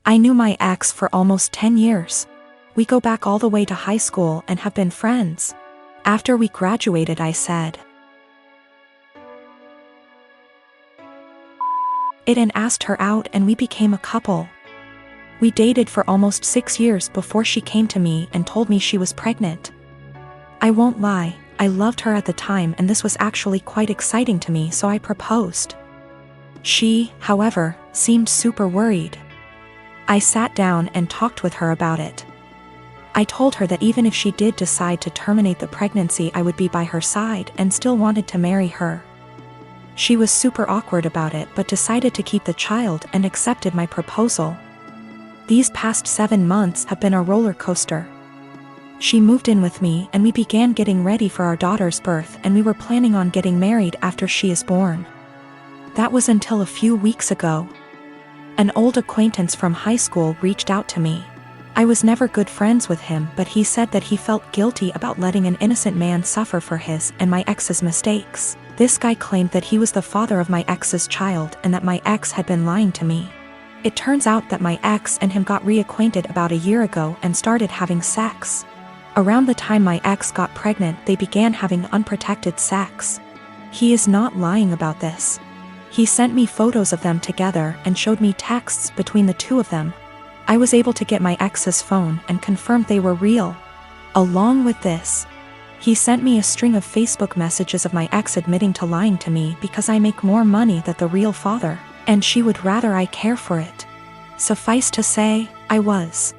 I knew my ex for almost 10 years. We go back all the way to high school and have been friends. After we graduated, I said it and asked her out, and we became a couple. We dated for almost 6 years before she came to me and told me she was pregnant. I won't lie, I loved her at the time, and this was actually quite exciting to me, so I proposed. She, however, seemed super worried. I sat down and talked with her about it. I told her that even if she did decide to terminate the pregnancy, I would be by her side and still wanted to marry her. She was super awkward about it, but decided to keep the child and accepted my proposal. These past 7 months have been a roller coaster. She moved in with me and we began getting ready for our daughter's birth, and we were planning on getting married after she is born. That was until a few weeks ago. An old acquaintance from high school reached out to me. I was never good friends with him, but he said that he felt guilty about letting an innocent man suffer for his and my ex's mistakes. This guy claimed that he was the father of my ex's child and that my ex had been lying to me. It turns out that my ex and him got reacquainted about a year ago and started having sex. Around the time my ex got pregnant, they began having unprotected sex. He is not lying about this. He sent me photos of them together and showed me texts between the two of them. I was able to get my ex's phone and confirmed they were real. Along with this, he sent me a string of Facebook messages of my ex admitting to lying to me because I make more money than the real father, and she would rather I care for it. Suffice to say, I was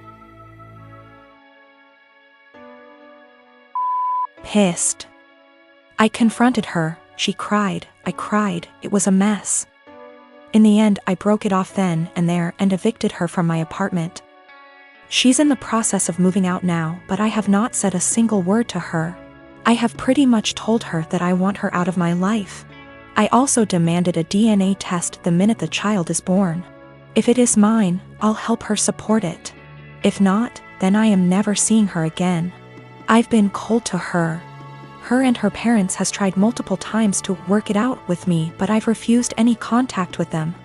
pissed. I confronted her, she cried, I cried, it was a mess. In the end, I broke it off then and there and evicted her from my apartment. She's in the process of moving out now, but I have not said a single word to her. I have pretty much told her that I want her out of my life. I also demanded a DNA test the minute the child is born. If it is mine, I'll help her support it. If not, then I am never seeing her again. I've been cold to her. Her and her parents has tried multiple times to work it out with me, but I've refused any contact with them.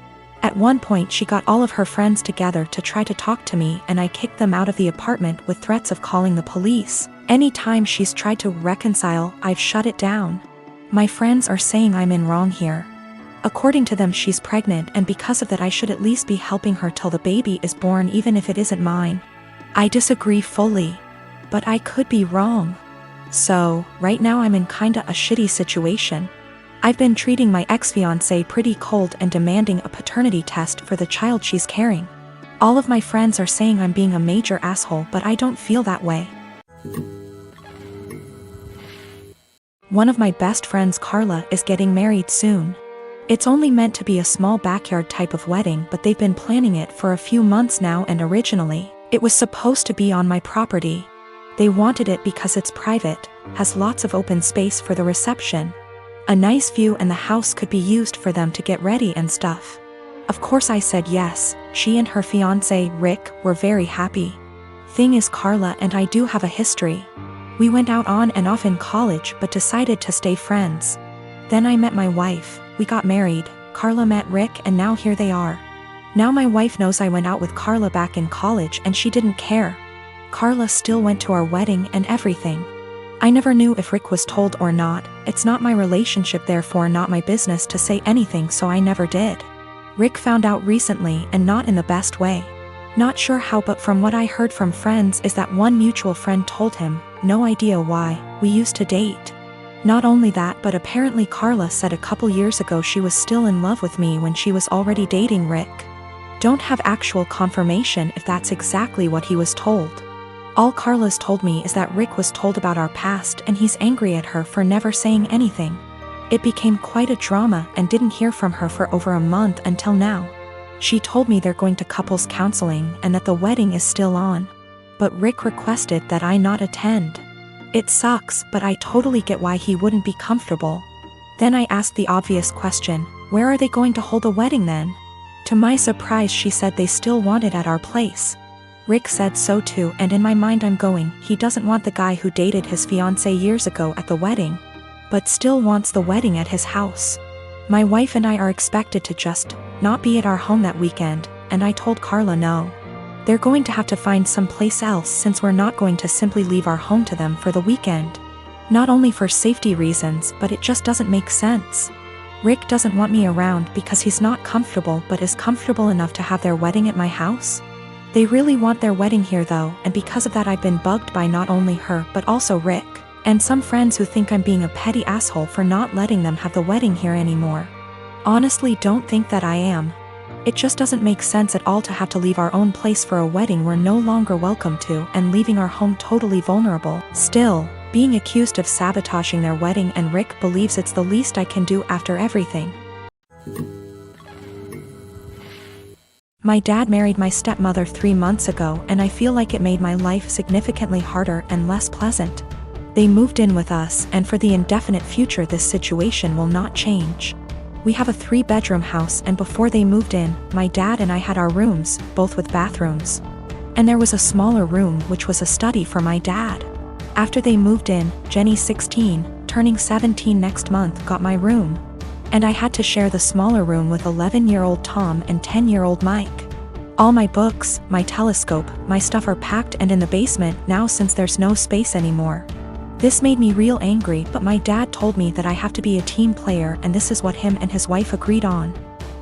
At one point she got all of her friends together to try to talk to me, and I kicked them out of the apartment with threats of calling the police. Anytime she's tried to reconcile, I've shut it down. My friends are saying I'm in wrong here. According to them, she's pregnant, and because of that I should at least be helping her till the baby is born, even if it isn't mine. I disagree fully, but I could be wrong. So, right now I'm in kinda a shitty situation. I've been treating my ex-fiancé pretty cold and demanding a paternity test for the child she's carrying. All of my friends are saying I'm being a major asshole, but I don't feel that way. One of my best friends, Carla, is getting married soon. It's only meant to be a small backyard type of wedding, but they've been planning it for a few months now, and originally, it was supposed to be on my property. They wanted it because it's private, has lots of open space for the reception, a nice view, and the house could be used for them to get ready and stuff. Of course I said yes. She and her fiancé, Rick, were very happy. Thing is, Carla and I do have a history. We went out on and off in college but decided to stay friends. Then I met my wife, we got married, Carla met Rick, and now here they are. Now my wife knows I went out with Carla back in college and she didn't care. Carla still went to our wedding and everything. I never knew if Rick was told or not. It's not my relationship, therefore not my business to say anything, so I never did. Rick found out recently, and not in the best way. Not sure how, but from what I heard from friends is that one mutual friend told him, no idea why, we used to date. Not only that, but apparently Carla said a couple years ago she was still in love with me when she was already dating Rick. Don't have actual confirmation if that's exactly what he was told. All Carla's told me is that Rick was told about our past and he's angry at her for never saying anything. It became quite a drama and didn't hear from her for over a month until now. She told me they're going to couples counseling and that the wedding is still on. But Rick requested that I not attend. It sucks, but I totally get why he wouldn't be comfortable. Then I asked the obvious question, where are they going to hold the wedding then? To my surprise, she said they still want it at our place. Rick said so too, and in my mind I'm going, he doesn't want the guy who dated his fiancée years ago at the wedding, but still wants the wedding at his house. My wife and I are expected to just not be at our home that weekend, and I told Carla no. They're going to have to find someplace else since we're not going to simply leave our home to them for the weekend. Not only for safety reasons, but it just doesn't make sense. Rick doesn't want me around because he's not comfortable but is comfortable enough to have their wedding at my house. They really want their wedding here though, and because of that I've been bugged by not only her but also Rick, and some friends who think I'm being a petty asshole for not letting them have the wedding here anymore. Honestly, don't think that I am. It just doesn't make sense at all to have to leave our own place for a wedding we're no longer welcome to and leaving our home totally vulnerable. Still, being accused of sabotaging their wedding, and Rick believes it's the least I can do after everything. My dad married my stepmother 3 months ago, and I feel like it made my life significantly harder and less pleasant. They moved in with us, and for the indefinite future this situation will not change. We have a 3-bedroom house, and before they moved in, my dad and I had our rooms, both with bathrooms. And there was a smaller room which was a study for my dad. After they moved in, Jenny, 16, turning 17 next month, got my room. And I had to share the smaller room with 11-year-old Tom and 10-year-old Mike. All my books, my telescope, my stuff are packed and in the basement now since there's no space anymore. This made me real angry, but my dad told me that I have to be a team player, and this is what him and his wife agreed on.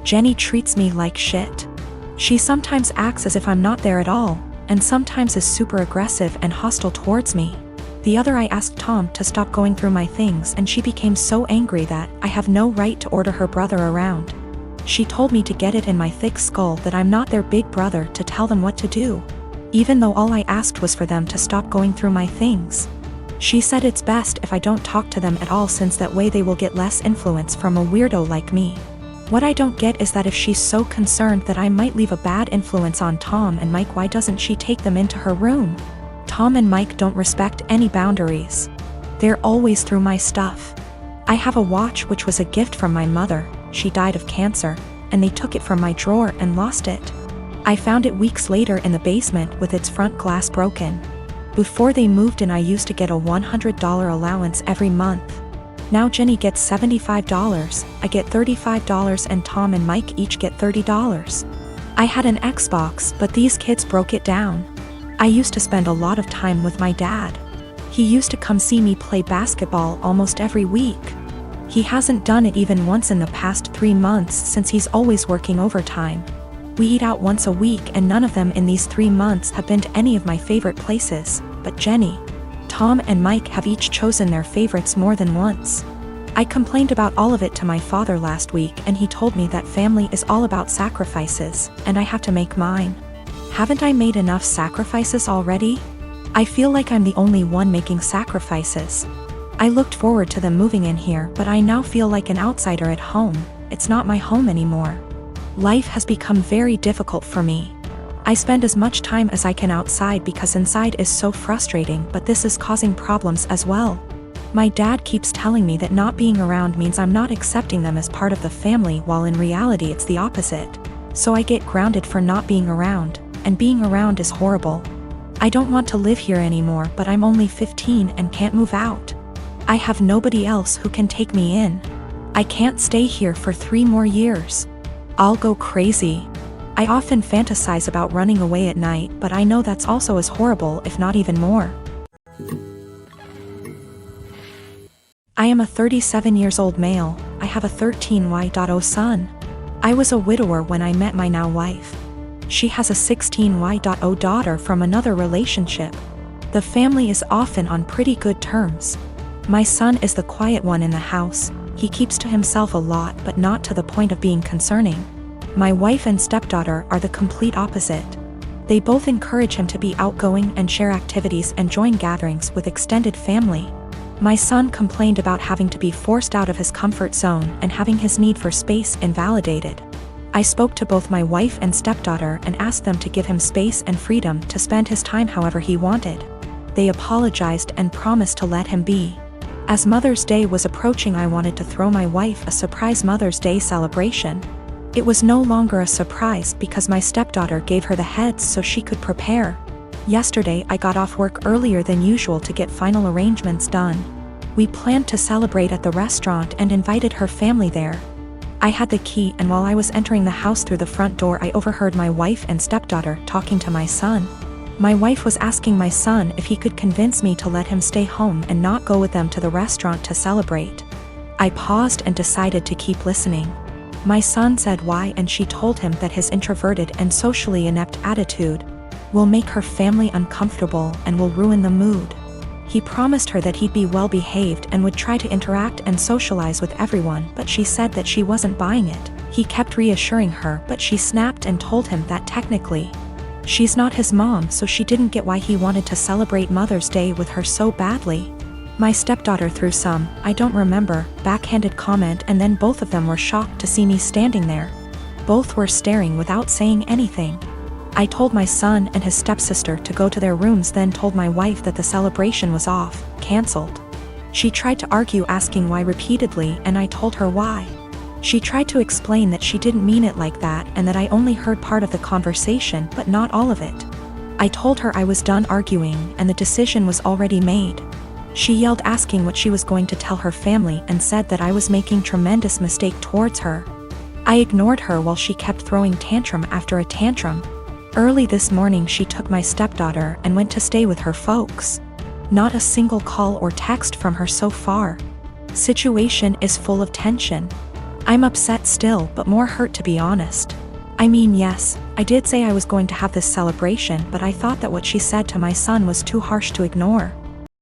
Jenny treats me like shit. She sometimes acts as if I'm not there at all, and sometimes is super aggressive and hostile towards me. The other I asked Tom to stop going through my things, and she became so angry that I have no right to order her brother around. She told me to get it in my thick skull that I'm not their big brother to tell them what to do, even though all I asked was for them to stop going through my things. She said it's best if I don't talk to them at all since that way they will get less influence from a weirdo like me. What I don't get is that if she's so concerned that I might leave a bad influence on Tom and Mike, why doesn't she take them into her room? Tom and Mike don't respect any boundaries. They're always through my stuff. I have a watch which was a gift from my mother. She died of cancer, and they took it from my drawer and lost it. I found it weeks later in the basement with its front glass broken. Before they moved in I used to get a $100 allowance every month. Now Jenny gets $75, I get $35, and Tom and Mike each get $30. I had an Xbox, but these kids broke it down. I used to spend a lot of time with my dad. He used to come see me play basketball almost every week. He hasn't done it even once in the past 3 months since he's always working overtime. We eat out once a week, and none of them in these 3 months have been to any of my favorite places, but Jenny, Tom and Mike have each chosen their favorites more than once. I complained about all of it to my father last week, and he told me that family is all about sacrifices, and I have to make mine. Haven't I made enough sacrifices already? I feel like I'm the only one making sacrifices. I looked forward to them moving in here, but I now feel like an outsider at home. It's not my home anymore. Life has become very difficult for me. I spend as much time as I can outside because inside is so frustrating, but this is causing problems as well. My dad keeps telling me that not being around means I'm not accepting them as part of the family, while in reality it's the opposite. So I get grounded for not being around, and being around is horrible. I don't want to live here anymore, but I'm only 15 and can't move out. I have nobody else who can take me in. I can't stay here for 3 more years. I'll go crazy. I often fantasize about running away at night, but I know that's also as horrible, if not even more. I am a 37 years old male. I have a 13Y.0 son. I was a widower when I met my now wife. She has a 16Y.0 daughter from another relationship. The family is often on pretty good terms. My son is the quiet one in the house. He keeps to himself a lot, but not to the point of being concerning. My wife and stepdaughter are the complete opposite. They both encourage him to be outgoing and share activities and join gatherings with extended family. My son complained about having to be forced out of his comfort zone and having his need for space invalidated. I spoke to both my wife and stepdaughter and asked them to give him space and freedom to spend his time however he wanted. They apologized and promised to let him be. As Mother's Day was approaching, I wanted to throw my wife a surprise Mother's Day celebration. It was no longer a surprise because my stepdaughter gave her the heads so she could prepare. Yesterday I got off work earlier than usual to get final arrangements done. We planned to celebrate at the restaurant and invited her family there. I had the key, and while I was entering the house through the front door, I overheard my wife and stepdaughter talking to my son. My wife was asking my son if he could convince me to let him stay home and not go with them to the restaurant to celebrate. I paused and decided to keep listening. My son said why, and she told him that his introverted and socially inept attitude will make her family uncomfortable and will ruin the mood. He promised her that he'd be well behaved and would try to interact and socialize with everyone, but she said that she wasn't buying it. He kept reassuring her, but she snapped and told him that technically she's not his mom, so she didn't get why he wanted to celebrate Mother's Day with her so badly. My stepdaughter threw some, I don't remember, backhanded comment, and then both of them were shocked to see me standing there. Both were staring without saying anything. I told my son and his stepsister to go to their rooms, then told my wife that the celebration was off, cancelled. She tried to argue, asking why repeatedly, and I told her why. She tried to explain that she didn't mean it like that and that I only heard part of the conversation but not all of it. I told her I was done arguing and the decision was already made. She yelled, asking what she was going to tell her family, and said that I was making tremendous mistake towards her. I ignored her while she kept throwing tantrum after a tantrum. Early this morning she took my stepdaughter and went to stay with her folks. Not a single call or text from her so far. Situation is full of tension. I'm upset still, but more hurt, to be honest. I mean, yes, I did say I was going to have this celebration, but I thought that what she said to my son was too harsh to ignore.